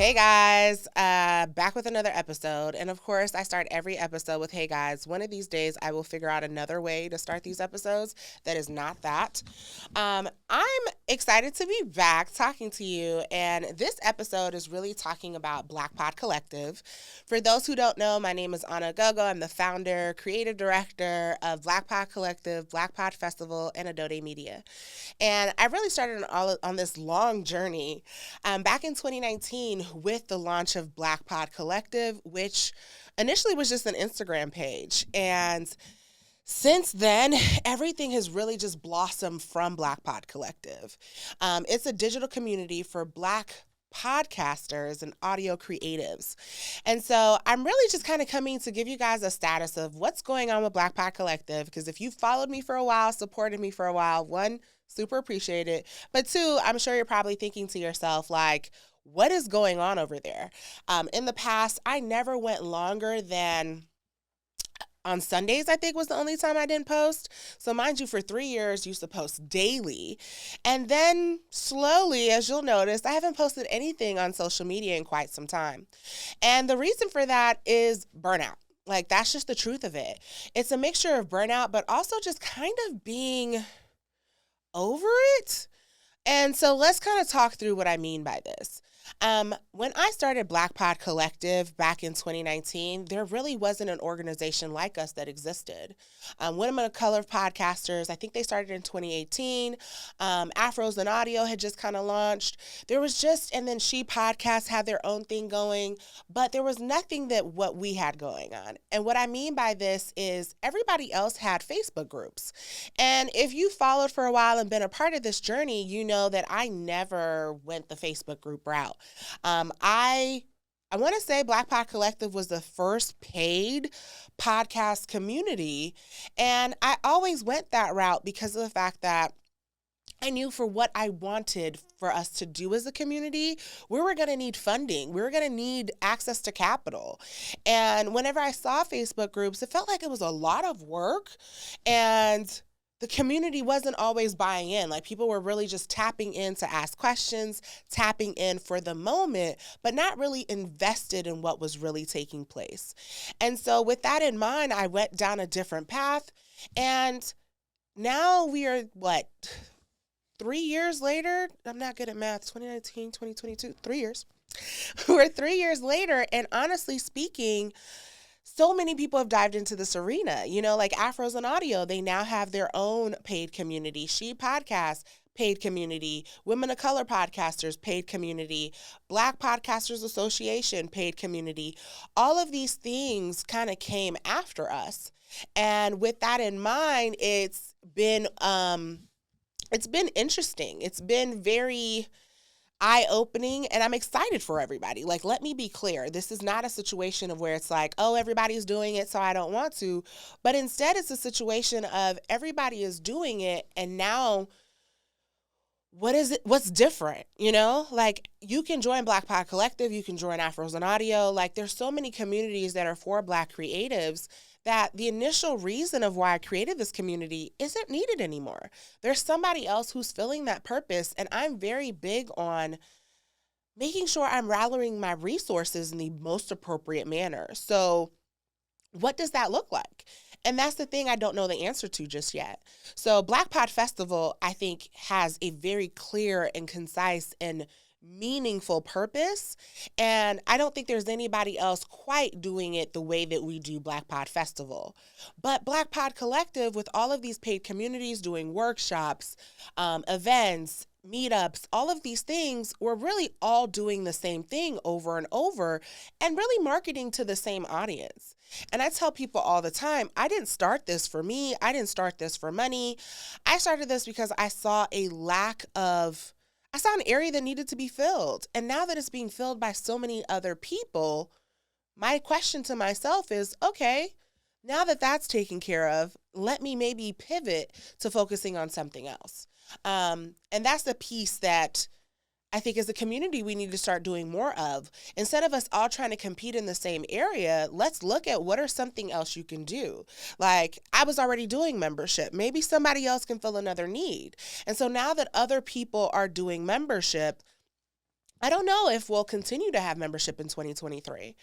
Hey guys, back with another episode. And of course, I start every episode with hey guys. One of these days, I will figure out another way to start these episodes that is not that. I'm excited to be back talking to you. And this episode is really talking about Blk Pod Collective. For those who don't know, my name is Anna Gogo. I'm the founder, creative director of Blk Pod Collective, Blk Pod Festival, and Adode Media. And I really started on this long journey back in 2019 with the launch of Blk Pod Collective, which initially was just an Instagram page. And since then, everything has really just blossomed from Blk Pod Collective. It's a digital community for Black podcasters and audio creatives. And so I'm really just kind of coming to give you guys a status of what's going on with Blk Pod Collective, because if you've followed me for a while, supported me for a while, one, super appreciate it. But two, I'm sure you're probably thinking to yourself, like, what is going on over there? In the past, I never went longer than on Sundays, I think was the only time I didn't post. So mind you, for 3 years, used to post daily. And then slowly, as you'll notice, I haven't posted anything on social media in quite some time. And the reason for that is burnout. Like, that's just the truth of it. It's a mixture of burnout, but also just kind of being over it. And so let's kind of talk through what I mean by this. When I started Blk Pod Collective back in 2019, there really wasn't an organization like us that existed. Women of Color podcasters, I think they started in 2018. Afros and Audio had just kind of launched. There was just, and then She Podcasts had their own thing going, but there was nothing that what we had going on. And what I mean by this is everybody else had Facebook groups. And if you followed for a while and been a part of this journey, you know that I never went the Facebook group route. I want to say Blk Pod Collective was the first paid podcast community, and I always went that route because of the fact that I knew for what I wanted for us to do as a community, we were going to need funding. We were going to need access to capital. And whenever I saw Facebook groups, it felt like it was a lot of work, and the community wasn't always buying in. Like, people were really just tapping in to ask questions, tapping in for the moment, but not really invested in what was really taking place. And so with that in mind, I went down a different path. And now we are, 3 years later? I'm not good at math. 2019, 2022, 3 years. We're 3 years later, and honestly speaking, so many people have dived into this arena, like Afros and Audio. They now have their own paid community. She Podcasts, paid community. Women of Color podcasters, paid community. Black Podcasters Association, paid community. All of these things kind of came after us. And with that in mind, it's been interesting. It's been very eye-opening, and I'm excited for everybody. Like, let me be clear. This is not a situation of where it's like, oh, everybody's doing it, so I don't want to. But instead, it's a situation of everybody is doing it, and now what is it? What's different? Like, you can join Blk Pod Collective, you can join Afros and Audio. Like, there's so many communities that are for Black creatives that the initial reason of why I created this community isn't needed anymore. There's somebody else who's filling that purpose, and I'm very big on making sure I'm rallying my resources in the most appropriate manner. So what does that look like? And that's the thing I don't know the answer to just yet. So Blk Pod Festival, I think, has a very clear and concise and meaningful purpose, and I don't think there's anybody else quite doing it the way that we do Blk Pod Festival. But Blk Pod Collective, with all of these paid communities doing workshops, events, meetups, all of these things, we're really all doing the same thing over and over and really marketing to the same audience. And I tell people all the time, I didn't start this for me. I didn't start this for money. I started this because I saw an area that needed to be filled. And now that it's being filled by so many other people, my question to myself is, okay, now that that's taken care of, let me maybe pivot to focusing on something else. And that's the piece that I think as a community we need to start doing more of. Instead of us all trying to compete in the same area, let's look at what are something else you can do. Like, I was already doing membership. Maybe somebody else can fill another need. And so now that other people are doing membership, I don't know if we'll continue to have membership in 2023.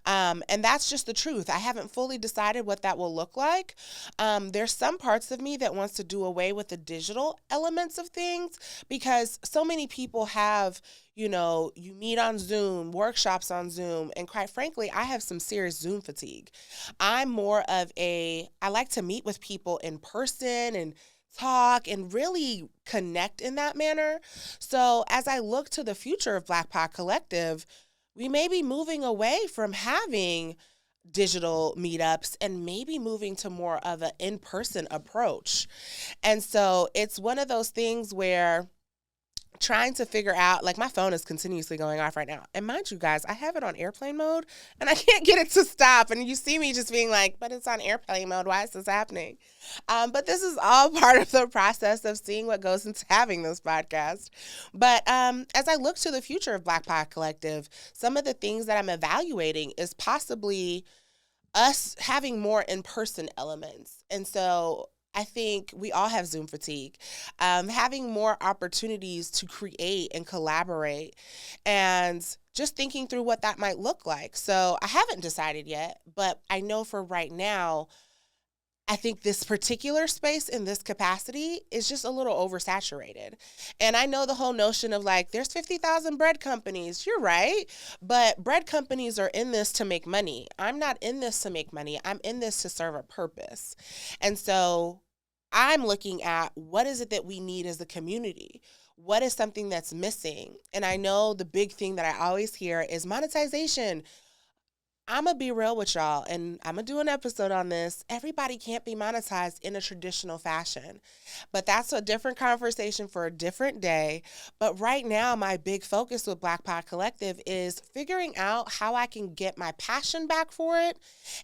And that's just the truth. I haven't fully decided what that will look like. There's some parts of me that wants to do away with the digital elements of things because so many people have, you meet on Zoom, workshops on Zoom, and quite frankly, I have some serious Zoom fatigue. I'm more of I like to meet with people in person and talk and really connect in that manner. So as I look to the future of Blk Pod Collective, we may be moving away from having digital meetups and maybe moving to more of an in-person approach. And so it's one of those things where trying to figure out, like, my phone is continuously going off right now. And mind you guys, I have it on airplane mode and I can't get it to stop. And you see me just being like, but it's on airplane mode. Why is this happening? But this is all part of the process of seeing what goes into having this podcast. But as I look to the future of Blk Pod Collective, some of the things that I'm evaluating is possibly us having more in-person elements. And so I think we all have Zoom fatigue. Having more opportunities to create and collaborate and just thinking through what that might look like. So I haven't decided yet, but I know for right now, I think this particular space in this capacity is just a little oversaturated. And I know the whole notion of like, there's 50,000 bread companies. You're right. But bread companies are in this to make money. I'm not in this to make money. I'm in this to serve a purpose. And so I'm looking at what is it that we need as a community? What is something that's missing? And I know the big thing that I always hear is monetization. I'm going to be real with y'all, and I'm going to do an episode on this. Everybody can't be monetized in a traditional fashion, but that's a different conversation for a different day. But right now, my big focus with Blk Pod Collective is figuring out how I can get my passion back for it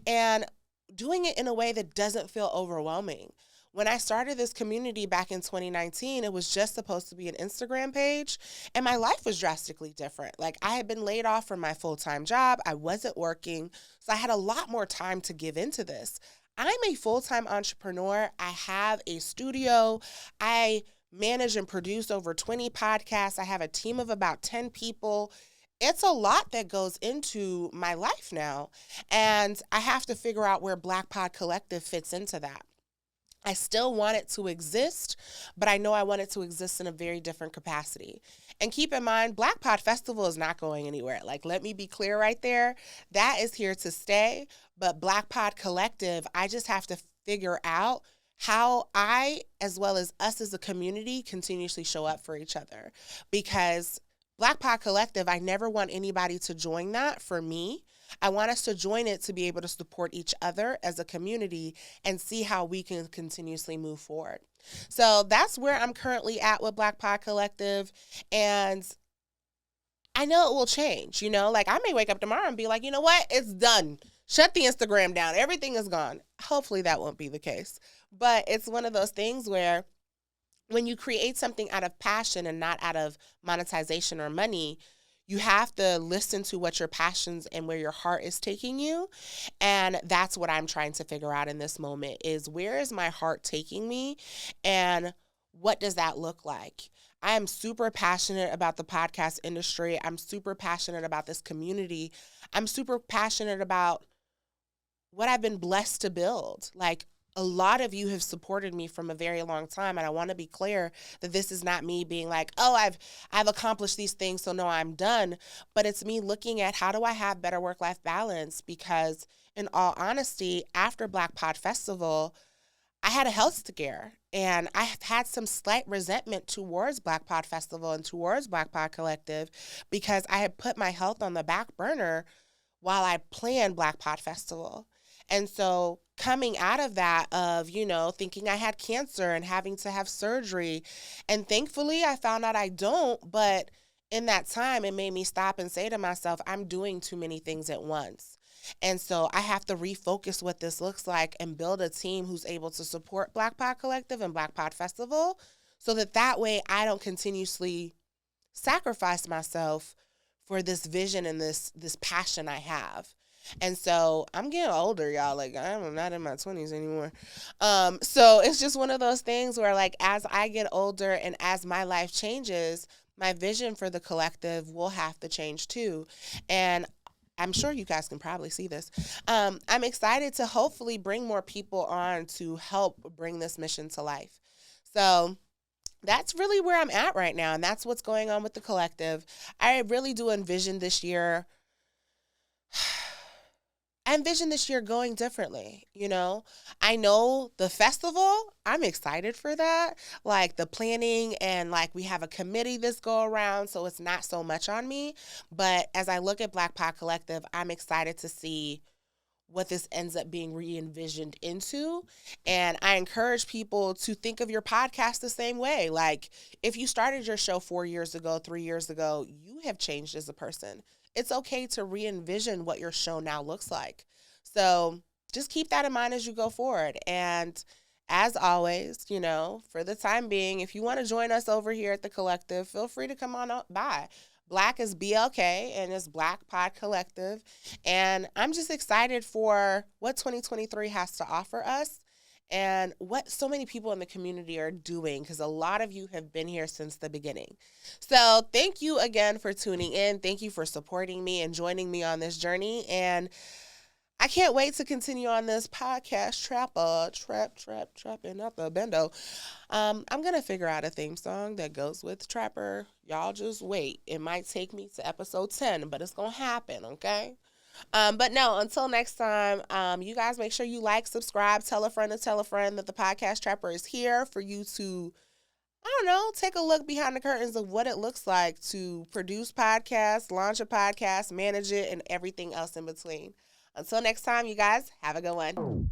and doing it in a way that doesn't feel overwhelming. When I started this community back in 2019, it was just supposed to be an Instagram page, and my life was drastically different. Like, I had been laid off from my full-time job. I wasn't working, so I had a lot more time to give into this. I'm a full-time entrepreneur. I have a studio. I manage and produce over 20 podcasts. I have a team of about 10 people. It's a lot that goes into my life now, and I have to figure out where Blk Pod Collective fits into that. I still want it to exist, but I know I want it to exist in a very different capacity. And keep in mind, Blk Pod Festival is not going anywhere. Like, let me be clear right there. That is here to stay. But Blk Pod Collective, I just have to figure out how I, as well as us as a community, continuously show up for each other. Because Blk Pod Collective, I never want anybody to join that for me. I want us to join it to be able to support each other as a community and see how we can continuously move forward. So that's where I'm currently at with Blk Pod Collective. And I know it will change, like I may wake up tomorrow and be like, you know what? It's done. Shut the Instagram down. Everything is gone. Hopefully that won't be the case. But it's one of those things where when you create something out of passion and not out of monetization or money, you have to listen to what your passions and where your heart is taking you. And that's what I'm trying to figure out in this moment is where is my heart taking me and what does that look like? I am super passionate about the podcast industry. I'm super passionate about this community. I'm super passionate about what I've been blessed to build. Like, a lot of you have supported me from a very long time, and I want to be clear that this is not me being like, oh, I've accomplished these things, so no, I'm done. But it's me looking at how do I have better work-life balance? Because in all honesty, after Blk Pod Festival, I had a health scare, and I have had some slight resentment towards Blk Pod Festival and towards Blk Pod Collective because I had put my health on the back burner while I planned Blk Pod Festival. And so coming out of that of, thinking I had cancer and having to have surgery, and thankfully I found out I don't, but in that time it made me stop and say to myself, I'm doing too many things at once. And so I have to refocus what this looks like and build a team who's able to support Blk Pod Collective and Blk Pod Festival so that way I don't continuously sacrifice myself for this vision and this passion I have. And so I'm getting older, y'all. Like, I'm not in my 20s anymore. So it's just one of those things where, like, as I get older and as my life changes, my vision for the collective will have to change too. And I'm sure you guys can probably see this. I'm excited to hopefully bring more people on to help bring this mission to life. So that's really where I'm at right now. And that's what's going on with the collective. I really do envision this year. I envision this year going differently, you know? I know the festival, I'm excited for that. Like the planning and like we have a committee this go around, so it's not so much on me. But as I look at Blk Pod Collective, I'm excited to see what this ends up being re-envisioned into. And I encourage people to think of your podcast the same way. Like if you started your show 4 years ago, 3 years ago, you have changed as a person. It's okay to re-envision what your show now looks like. So just keep that in mind as you go forward. And as always, you know, for the time being, if you want to join us over here at the collective, feel free to come on by. Black is BLK and it's Blk Pod Collective. And I'm just excited for what 2023 has to offer us and what so many people in the community are doing, because a lot of you have been here since the beginning. So thank you again for tuning in. Thank you for supporting me and joining me on this journey. And I can't wait to continue on this podcast trapping out the bendo. I'm going to figure out a theme song that goes with Trapper. Y'all just wait. It might take me to episode 10, but it's going to happen, okay? But no, until next time, you guys make sure you like, subscribe, tell a friend that the podcast Trapper is here for you to, I don't know, take a look behind the curtains of what it looks like to produce podcasts, launch a podcast, manage it, and everything else in between. Until next time, you guys, have a good one.